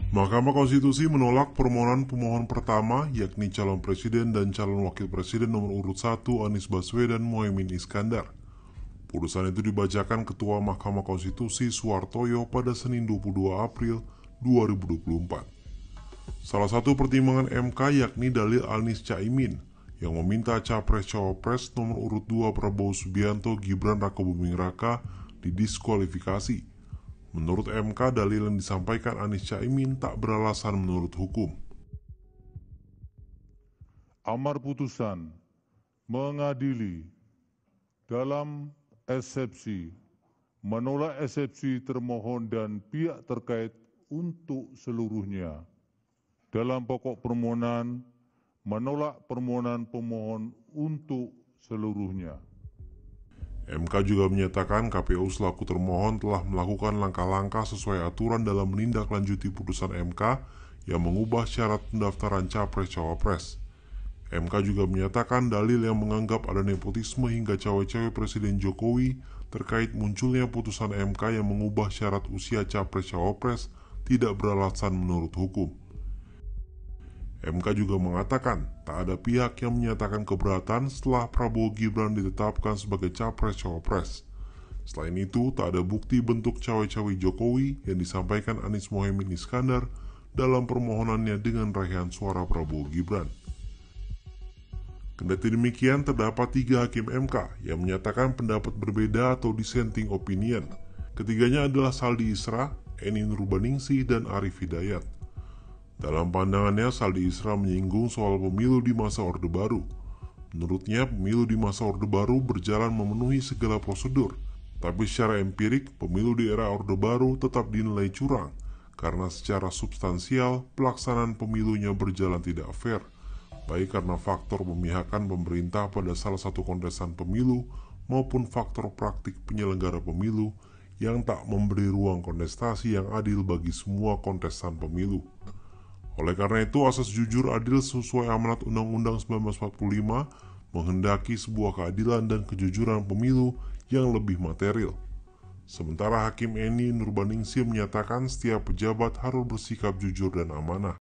Mahkamah Konstitusi menolak permohonan pemohon pertama, yakni calon presiden dan calon wakil presiden nomor urut 1 Anies Baswedan Muhaimin Iskandar. Putusan itu dibacakan Ketua Mahkamah Konstitusi Suhartoyo pada Senin 22 April 2024. Salah satu pertimbangan MK yakni dalil Anies Caimin yang meminta Capres-Cawapres nomor urut 2 Prabowo Subianto Gibran Rakabuming Raka didiskualifikasi. Menurut MK, dalil yang disampaikan Anies Caimin tak beralasan menurut hukum. Amar putusan mengadili dalam eksepsi, menolak eksepsi termohon dan pihak terkait untuk seluruhnya. Dalam pokok permohonan, menolak permohonan pemohon untuk seluruhnya. MK juga menyatakan KPU selaku termohon telah melakukan langkah-langkah sesuai aturan dalam menindaklanjuti putusan MK yang mengubah syarat pendaftaran Capres-Cawapres. MK juga menyatakan dalil yang menganggap ada nepotisme hingga cawe-cawe Presiden Jokowi terkait munculnya putusan MK yang mengubah syarat usia Capres-Cawapres tidak beralasan menurut hukum. MK juga mengatakan tak ada pihak yang menyatakan keberatan setelah Prabowo Gibran ditetapkan sebagai Capres-Cawapres. Selain itu, tak ada bukti bentuk cawe-cawe Jokowi yang disampaikan Anies Muhaimin Iskandar dalam permohonannya dengan raihan suara Prabowo Gibran. Kendati demikian, terdapat 3 hakim MK yang menyatakan pendapat berbeda atau dissenting opinion. Ketiganya adalah Saldi Isra, Eni Nurbaningsih, dan Arief Hidayat. Dalam pandangannya, Saldi Isra menyinggung soal pemilu di masa Orde Baru. Menurutnya, pemilu di masa Orde Baru berjalan memenuhi segala prosedur, tapi secara empirik, pemilu di era Orde Baru tetap dinilai curang, karena secara substansial, pelaksanaan pemilunya berjalan tidak fair, baik karena faktor pemihakan pemerintah pada salah satu kontestan pemilu, maupun faktor praktik penyelenggara pemilu yang tak memberi ruang kontestasi yang adil bagi semua kontestan pemilu. Oleh karena itu, asas jujur adil sesuai amanat Undang-Undang 1945 menghendaki sebuah keadilan dan kejujuran pemilu yang lebih material. Sementara Hakim Eni Nurbaningsih menyatakan setiap pejabat harus bersikap jujur dan amanah.